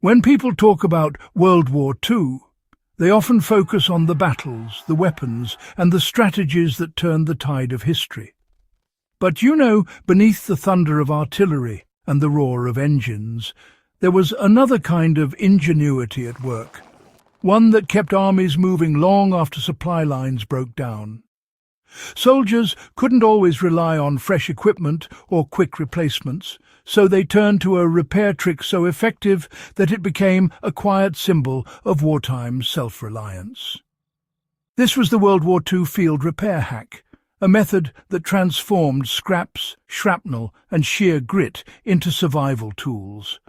When people talk about World War II, they often focus on the battles, the weapons, and the strategies that turned the tide of history. But beneath the thunder of artillery and the roar of engines, there was another kind of ingenuity at work, one that kept armies moving long after supply lines broke down. Soldiers couldn't always rely on fresh equipment or quick replacements, so they turned to a repair trick so effective that it became a quiet symbol of wartime self-reliance. This was the World War II field repair hack, a method that transformed scraps, shrapnel, and sheer grit into survival tools.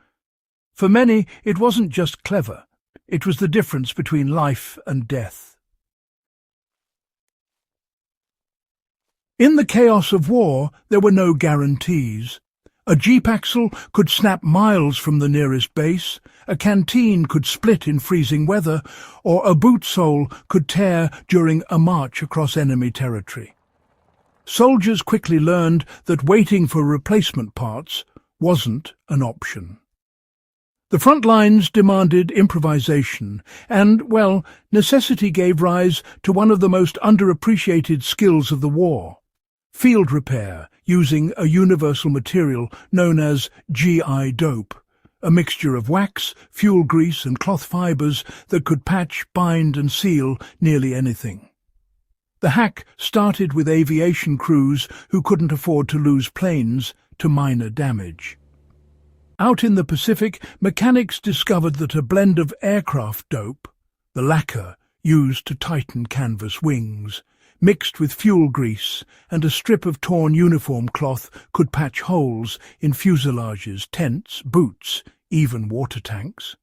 For many, it wasn't just clever, it was the difference between life and death. In the chaos of war, there were no guarantees. A jeep axle could snap miles from the nearest base, a canteen could split in freezing weather, or a boot sole could tear during a march across enemy territory. Soldiers quickly learned that waiting for replacement parts wasn't an option. The front lines demanded improvisation, and, necessity gave rise to one of the most underappreciated skills of the war: field repair, using a universal material known as GI dope, a mixture of wax, fuel grease and cloth fibres that could patch, bind and seal nearly anything. The hack started with aviation crews who couldn't afford to lose planes to minor damage. Out in the Pacific, mechanics discovered that a blend of aircraft dope, the lacquer used to tighten canvas wings, mixed with fuel grease and a strip of torn uniform cloth, could patch holes in fuselages, tents, boots, even water tanks.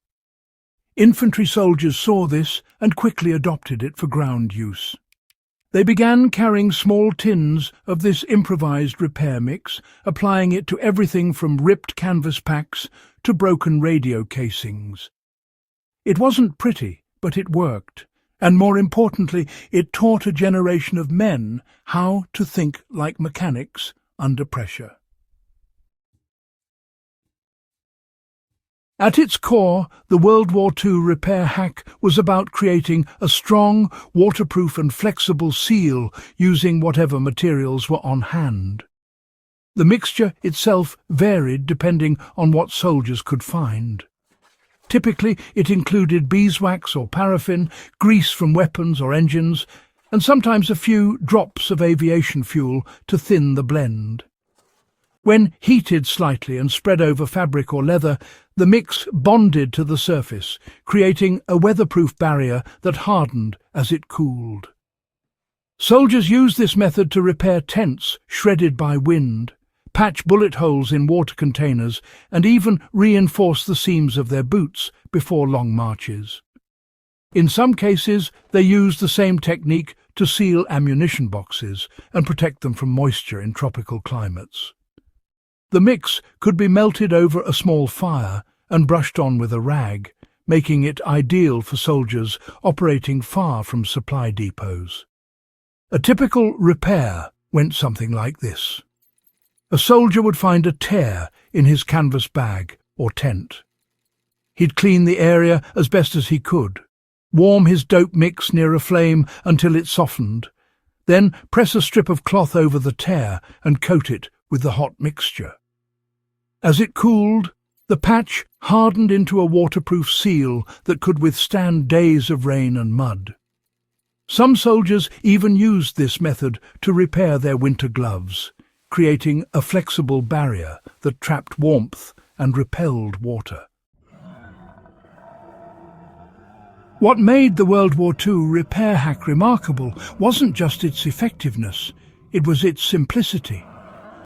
Infantry soldiers saw this and quickly adopted it for ground use. They began carrying small tins of this improvised repair mix, applying it to everything from ripped canvas packs to broken radio casings. It wasn't pretty, but it worked. And more importantly, it taught a generation of men how to think like mechanics under pressure. At its core, the World War II repair hack was about creating a strong, waterproof and flexible seal using whatever materials were on hand. The mixture itself varied depending on what soldiers could find. Typically, it included beeswax or paraffin, grease from weapons or engines, and sometimes a few drops of aviation fuel to thin the blend. When heated slightly and spread over fabric or leather, the mix bonded to the surface, creating a weatherproof barrier that hardened as it cooled. Soldiers used this method to repair tents shredded by wind, patch bullet holes in water containers, and even reinforce the seams of their boots before long marches. In some cases, they used the same technique to seal ammunition boxes and protect them from moisture in tropical climates. The mix could be melted over a small fire and brushed on with a rag, making it ideal for soldiers operating far from supply depots. A typical repair went something like this. A soldier would find a tear in his canvas bag or tent. He'd clean the area as best as he could, warm his dope mix near a flame until it softened, then press a strip of cloth over the tear and coat it with the hot mixture. As it cooled, the patch hardened into a waterproof seal that could withstand days of rain and mud. Some soldiers even used this method to repair their winter gloves, creating a flexible barrier that trapped warmth and repelled water. What made the World War II repair hack remarkable wasn't just its effectiveness, it was its simplicity.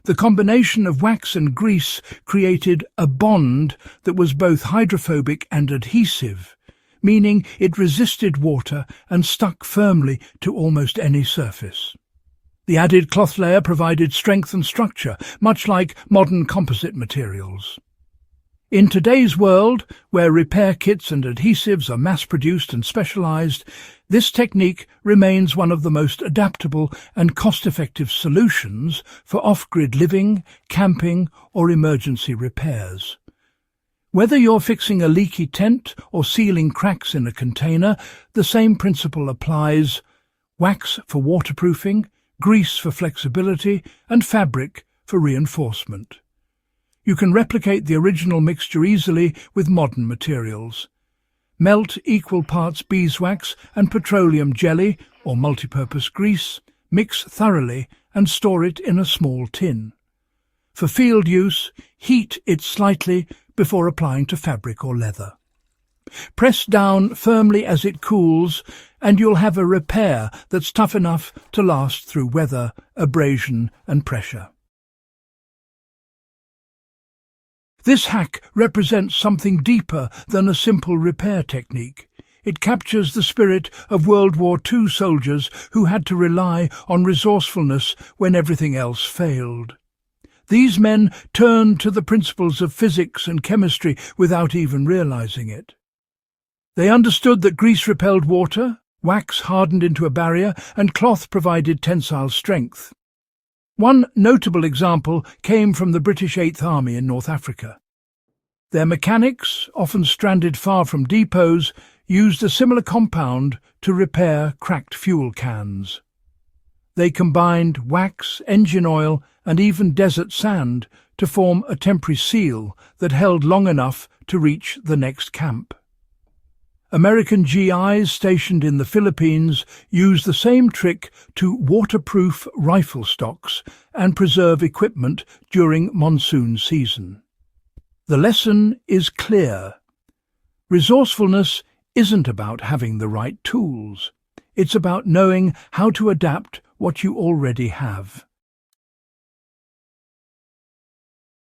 The combination of wax and grease created a bond that was both hydrophobic and adhesive, meaning it resisted water and stuck firmly to almost any surface. The added cloth layer provided strength and structure, much like modern composite materials. In today's world, where repair kits and adhesives are mass-produced and specialized, this technique remains one of the most adaptable and cost-effective solutions for off-grid living, camping, or emergency repairs. Whether you're fixing a leaky tent or sealing cracks in a container, the same principle applies: wax for waterproofing, grease for flexibility, and fabric for reinforcement. You can replicate the original mixture easily with modern materials. Melt equal parts beeswax and petroleum jelly or multipurpose grease, mix thoroughly and store it in a small tin. For field use, heat it slightly before applying to fabric or leather. Press down firmly as it cools, and you'll have a repair that's tough enough to last through weather, abrasion and pressure. This hack represents something deeper than a simple repair technique. It captures the spirit of World War II soldiers who had to rely on resourcefulness when everything else failed. These men turned to the principles of physics and chemistry without even realizing it. They understood that grease repelled water, wax hardened into a barrier, and cloth provided tensile strength. One notable example came from the British 8th Army in North Africa. Their mechanics, often stranded far from depots, used a similar compound to repair cracked fuel cans. They combined wax, engine oil, and even desert sand to form a temporary seal that held long enough to reach the next camp. American GIs stationed in the Philippines used the same trick to waterproof rifle stocks and preserve equipment during monsoon season. The lesson is clear. Resourcefulness isn't about having the right tools. It's about knowing how to adapt what you already have.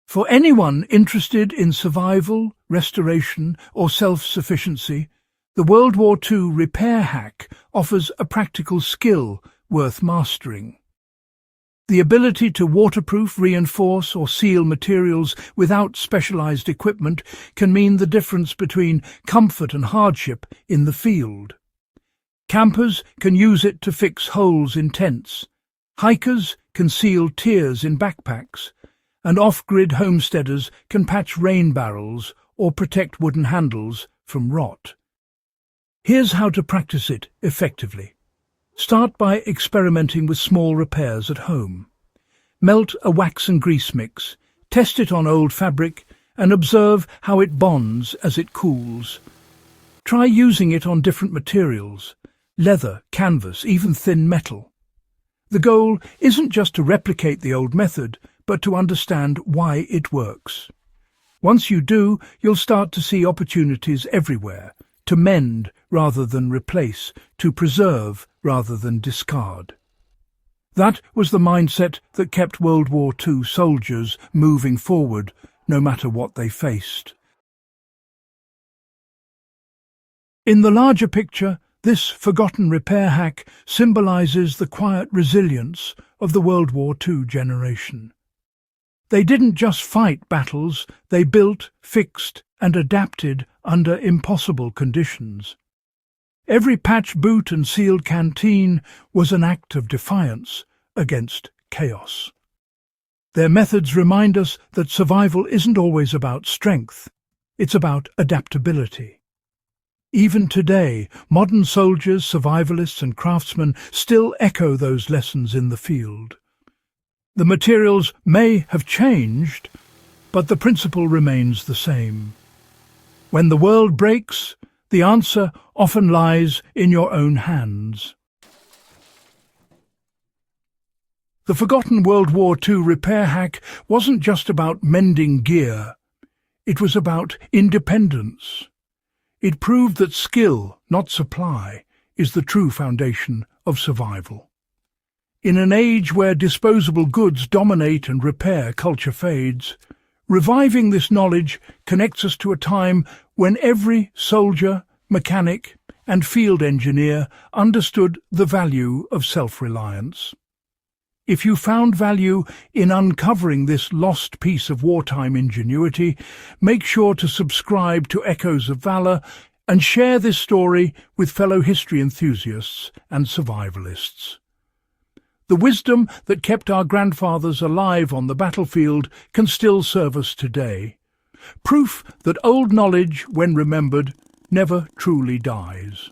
For anyone interested in survival, restoration, or self-sufficiency, the World War II repair hack offers a practical skill worth mastering. The ability to waterproof, reinforce, or seal materials without specialized equipment can mean the difference between comfort and hardship in the field. Campers can use it to fix holes in tents. Hikers can seal tears in backpacks. And off-grid homesteaders can patch rain barrels or protect wooden handles from rot. Here's how to practice it effectively. Start by experimenting with small repairs at home. Melt a wax and grease mix, test it on old fabric, and observe how it bonds as it cools. Try using it on different materials: leather, canvas, even thin metal. The goal isn't just to replicate the old method, but to understand why it works. Once you do, you'll start to see opportunities everywhere, to mend rather than replace, to preserve rather than discard. That was the mindset that kept World War II soldiers moving forward, no matter what they faced. In the larger picture, this forgotten repair hack symbolizes the quiet resilience of the World War II generation. They didn't just fight battles, they built, fixed, and adapted under impossible conditions. Every patched boot and sealed canteen was an act of defiance against chaos. Their methods remind us that survival isn't always about strength, it's about adaptability. Even today, modern soldiers, survivalists, and craftsmen still echo those lessons in the field. The materials may have changed, but the principle remains the same. When the world breaks, the answer often lies in your own hands. The forgotten World War II repair hack wasn't just about mending gear. It was about independence. It proved that skill, not supply, is the true foundation of survival. In an age where disposable goods dominate and repair culture fades, reviving this knowledge connects us to a time when every soldier, mechanic, and field engineer understood the value of self-reliance. If you found value in uncovering this lost piece of wartime ingenuity, make sure to subscribe to Echoes of Valor and share this story with fellow history enthusiasts and survivalists. The wisdom that kept our grandfathers alive on the battlefield can still serve us today. Proof that old knowledge, when remembered, never truly dies.